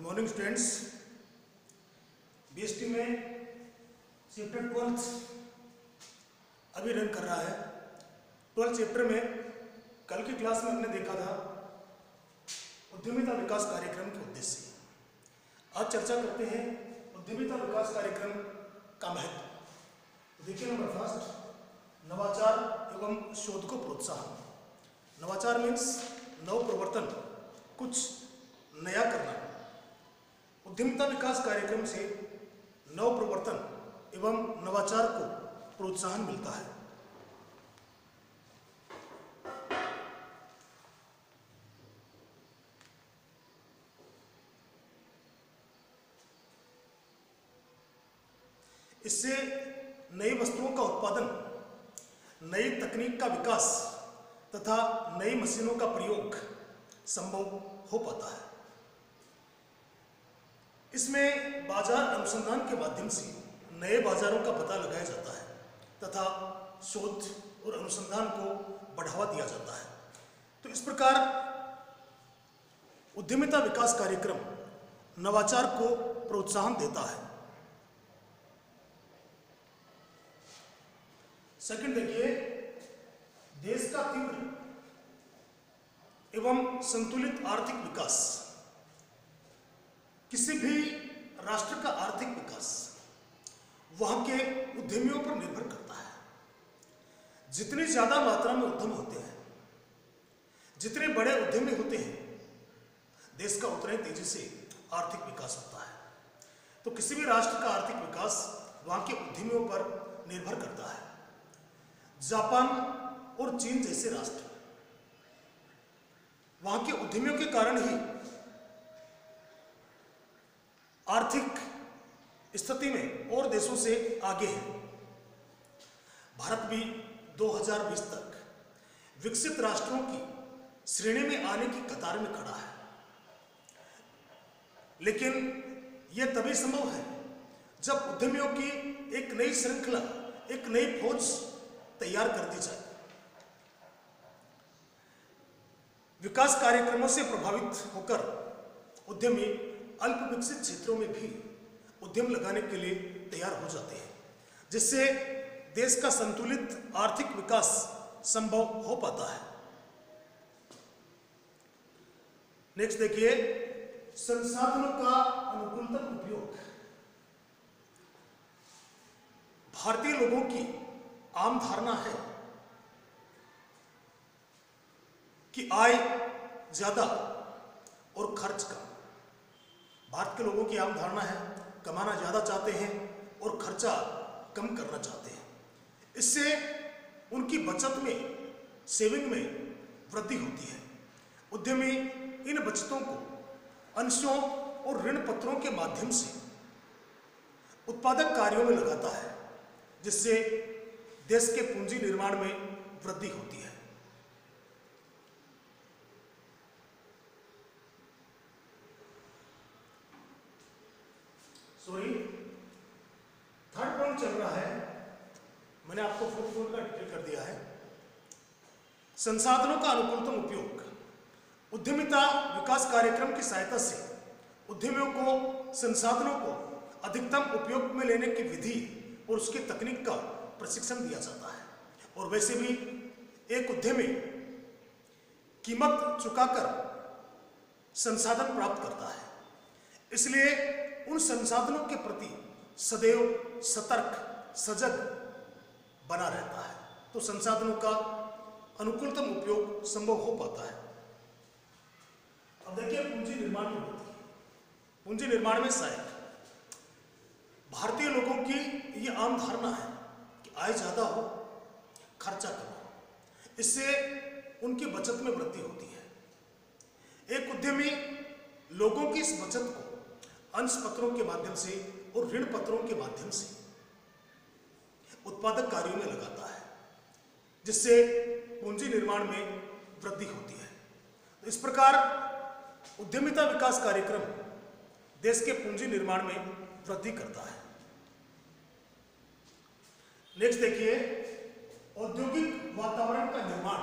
Morning students, BST में chapter 12 अभी run कर रहा है। 12 चैप्टर में कल की क्लास में हमने देखा था उद्यमिता विकास कार्यक्रम के उद्देश्य। आज चर्चा करते हैं उद्यमिता विकास कार्यक्रम का महत्व। देखिए नंबर फर्स्ट, नवाचार एवं शोध को प्रोत्साहन। नवाचार मीन्स नव प्रवर्तन, कुछ नया करना। उद्यमिता विकास कार्यक्रम से नव प्रवर्तन एवं नवाचार को प्रोत्साहन मिलता है। इससे नई वस्तुओं का उत्पादन, नई तकनीक का विकास तथा नई मशीनों का प्रयोग संभव हो पाता है। इसमें बाजार अनुसंधान के माध्यम से नए बाजारों का पता लगाया जाता है तथा शोध और अनुसंधान को बढ़ावा दिया जाता है। तो इस प्रकार उद्यमिता विकास कार्यक्रम नवाचार को प्रोत्साहन देता है। सेकंड देखिए, देश का तीव्र एवं संतुलित आर्थिक विकास। किसी भी राष्ट्र का आर्थिक विकास वहां के उद्यमियों पर निर्भर करता है। जितनी ज्यादा मात्रा में उद्यम होते हैं, जितने बड़े उद्यमी होते हैं, देश का उतने तेजी से आर्थिक विकास होता है। तो किसी भी राष्ट्र का आर्थिक विकास वहां के उद्यमियों पर निर्भर करता है। जापान और चीन जैसे राष्ट्र वहां के उद्यमियों के कारण ही आर्थिक स्थिति में और देशों से आगे है। भारत भी 2020 तक विकसित राष्ट्रों की श्रेणी में आने की कतार में खड़ा है। लेकिन यह तभी संभव है जब उद्यमियों की एक नई श्रृंखला, एक नई फौज तैयार कर दी जाए। विकास कार्यक्रमों से प्रभावित होकर उद्यमी अल्प विकसित क्षेत्रों में भी उद्यम लगाने के लिए तैयार हो जाते हैं, जिससे देश का संतुलित आर्थिक विकास संभव हो पाता है। नेक्स्ट देखिए, संसाधनों का अनुकूलतम उपयोग। भारतीय लोगों की आम धारणा है कि आय ज्यादा और खर्च कम। भारत के लोगों की आम धारणा है कमाना ज्यादा चाहते हैं और खर्चा कम करना चाहते हैं। इससे उनकी बचत में, सेविंग में वृद्धि होती है। उद्यमी इन बचतों को अंशों और ऋण पत्रों के माध्यम से उत्पादक कार्यों में लगाता है, जिससे देश के पूंजी निर्माण में वृद्धि होती है। थर्ड पॉइंट चल रहा है, मैंने आपको फोर्थ पॉइंट का डिटेल कर दिया है। संसाधनों का अनुकूलतम उपयोग। उद्यमिता विकास कार्यक्रम की सहायता से उद्यमियों को संसाधनों को अधिकतम उपयोग में लेने की विधि और उसकी तकनीक का प्रशिक्षण दिया जाता है। और वैसे भी एक उद्यमी कीमत चुकाकर संसाधन प्राप्त करता है, इसलिए उन संसाधनों के प्रति सदैव सतर्क, सजग बना रहता है। तो संसाधनों का अनुकूलतम उपयोग संभव हो पाता है। अब देखिए, पूंजी निर्माण में होती है। पूंजी निर्माण में सहायक। भारतीय लोगों की यह आम धारणा है कि आय ज्यादा हो, खर्चा कम हो। इससे उनकी बचत में वृद्धि होती है। एक उद्यमी लोगों की इस बचत को अंश पत्रों के माध्यम से और ऋण पत्रों के माध्यम से उत्पादक कार्यों में लगाता है, जिससे पूंजी निर्माण में वृद्धि होती है। तो इस प्रकार उद्यमिता विकास कार्यक्रम देश के पूंजी निर्माण में वृद्धि करता है। नेक्स्ट देखिए, औद्योगिक वातावरण का निर्माण।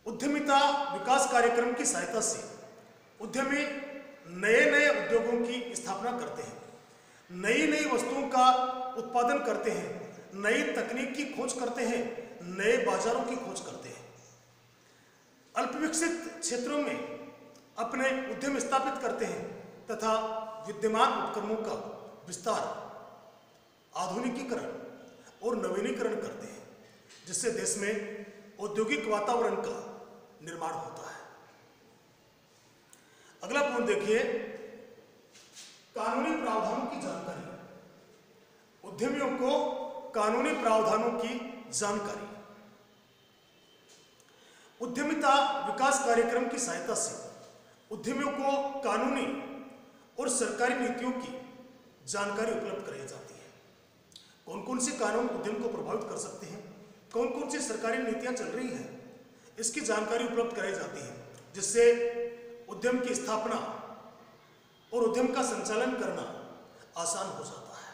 उद्यमिता विकास कार्यक्रम की सहायता से उद्यमी नए नए उद्योगों की स्थापना करते हैं, नई नई वस्तुओं का उत्पादन करते हैं, नई तकनीक की खोज करते हैं, नए बाजारों की खोज करते हैं। अल्पविकसित क्षेत्रों में अपने उद्यम स्थापित करते हैं तथा विद्यमान उपक्रमों का विस्तार, आधुनिकीकरण और नवीनीकरण करते हैं, जिससे देश में औद्योगिक वातावरण का निर्माण होता है। अगला पॉइंट देखिए, कानूनी प्रावधानों की जानकारी। उद्यमियों को कानूनी प्रावधानों की जानकारी। उद्यमिता विकास कार्यक्रम की सहायता से उद्यमियों को कानूनी और सरकारी नीतियों की जानकारी उपलब्ध कराई जाती है। कौन कौन से कानून उद्यम को प्रभावित कर सकते हैं, कौन कौन सी सरकारी नीतियां चल रही हैं, इसकी जानकारी उपलब्ध कराई जाती है, जिससे उद्यम की स्थापना और उद्यम का संचालन करना आसान हो जाता है।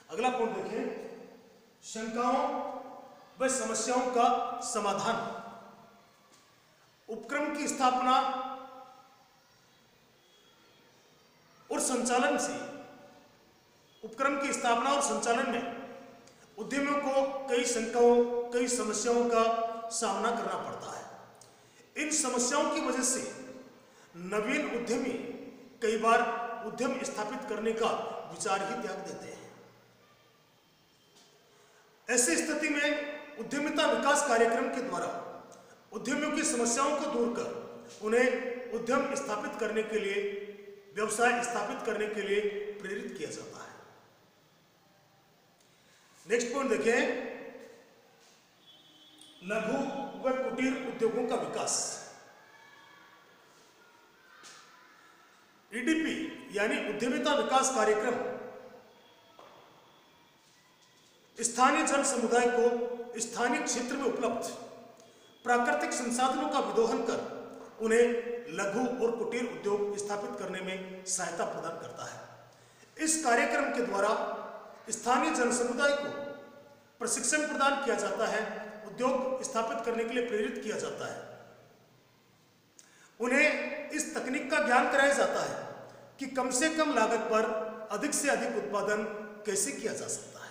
अगला पॉइंट देखें, शंकाओं व समस्याओं का समाधान। उपक्रम की स्थापना और संचालन से, उपक्रम की स्थापना और संचालन में उद्यमियों को कई शंकाओं, कई समस्याओं का सामना करना पड़ता है। इन समस्याओं की वजह से नवीन उद्यमी कई बार उद्यम स्थापित करने का विचार ही त्याग देते हैं। ऐसी स्थिति में उद्यमिता विकास कार्यक्रम के द्वारा उद्यमियों की समस्याओं को दूर कर उन्हें उद्यम स्थापित करने के लिए, व्यवसाय स्थापित करने के लिए प्रेरित किया जाता है। नेक्स्ट पॉइंट देखें, लघु व कुटीर उद्योगों का विकास। ईडीपी यानी उद्यमिता विकास कार्यक्रम स्थानीय जन समुदाय को स्थानीय क्षेत्र में उपलब्ध प्राकृतिक संसाधनों का विदोहन कर उन्हें लघु और कुटीर उद्योग स्थापित करने में सहायता प्रदान करता है। इस कार्यक्रम के द्वारा स्थानीय जन समुदाय को प्रशिक्षण प्रदान किया जाता है, उद्योग स्थापित करने के लिए प्रेरित किया जाता है, उन्हें इस तकनीक का ज्ञान कराया जाता है कि कम से कम लागत पर अधिक से अधिक उत्पादन कैसे किया जा सकता है।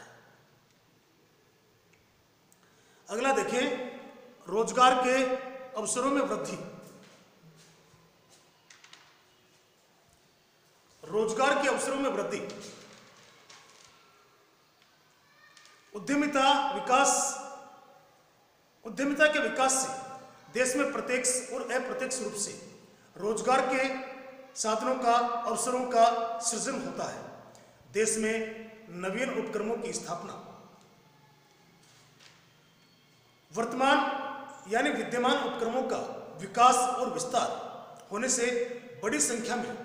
अगला देखें, रोजगार के अवसरों में वृद्धि। रोजगार के अवसरों में वृद्धि। उद्यमिता के विकास से देश में प्रत्यक्ष और अप्रत्यक्ष रूप से रोजगार के साधनों का, अवसरों का सृजन होता है। देश में नवीन उपक्रमों की स्थापना, वर्तमान यानी विद्यमान उपक्रमों का विकास और विस्तार होने से बड़ी संख्या में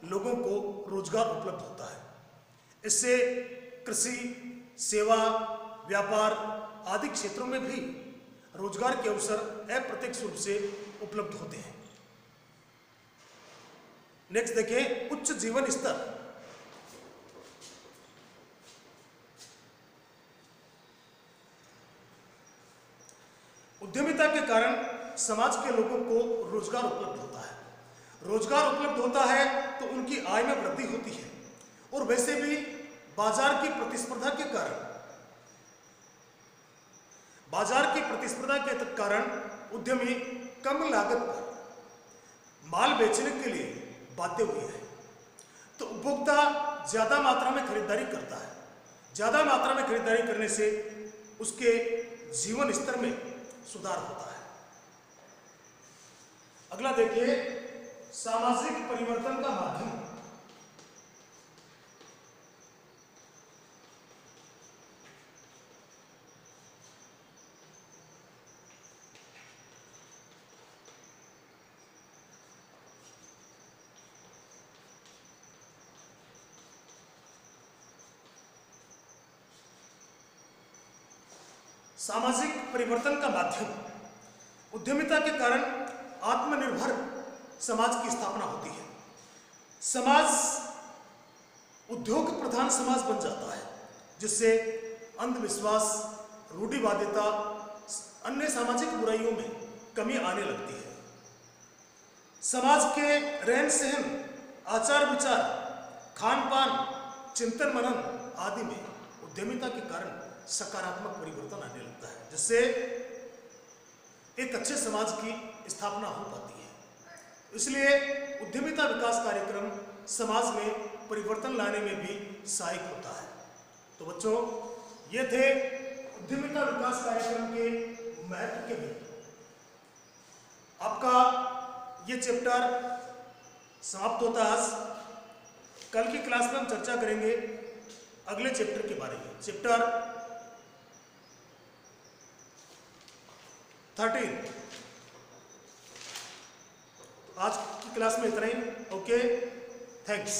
लोगों को रोजगार उपलब्ध होता है। इससे कृषि, सेवा, व्यापार आदि क्षेत्रों में भी रोजगार के अवसर अप्रत्यक्ष रूप से उपलब्ध होते हैं। नेक्स्ट देखें, उच्च जीवन स्तर। उद्यमिता के कारण समाज के लोगों को रोजगार उपलब्ध होता है। रोजगार उपलब्ध होता है तो उनकी आय में वृद्धि होती है और वैसे भी बाजार की प्रतिस्पर्धा के कारण उद्यमी कम लागत पर माल बेचने के लिए बाध्य हुए हैं। तो उपभोक्ता ज्यादा मात्रा में खरीदारी करता है। ज्यादा मात्रा में खरीदारी करने से उसके जीवन स्तर में सुधार होता है। अगला देखिए, सामाजिक परिवर्तन का माध्यम। सामाजिक परिवर्तन का माध्यम। उद्यमिता के कारण आत्मनिर्भर समाज की स्थापना होती है। समाज उद्योग प्रधान समाज बन जाता है, जिससे अंधविश्वास, रूढ़िवादिता, अन्य सामाजिक बुराइयों में कमी आने लगती है। समाज के रहन सहन, आचार विचार, खान पान, चिंतन मनन आदि में उद्यमिता के कारण सकारात्मक परिवर्तन आने लगता है, जिससे एक अच्छे समाज की स्थापना हो पाती है। इसलिए उद्यमिता विकास कार्यक्रम समाज में परिवर्तन लाने में भी सहायक होता है। तो बच्चों, ये थे उद्यमिता विकास कार्यक्रम के महत्व के बिंदु। आपका ये चैप्टर समाप्त होता है आज। कल की क्लास में हम चर्चा करेंगे अगले चैप्टर के बारे में, चैप्टर 13। आज की क्लास में इतना ही। Okay, thanks.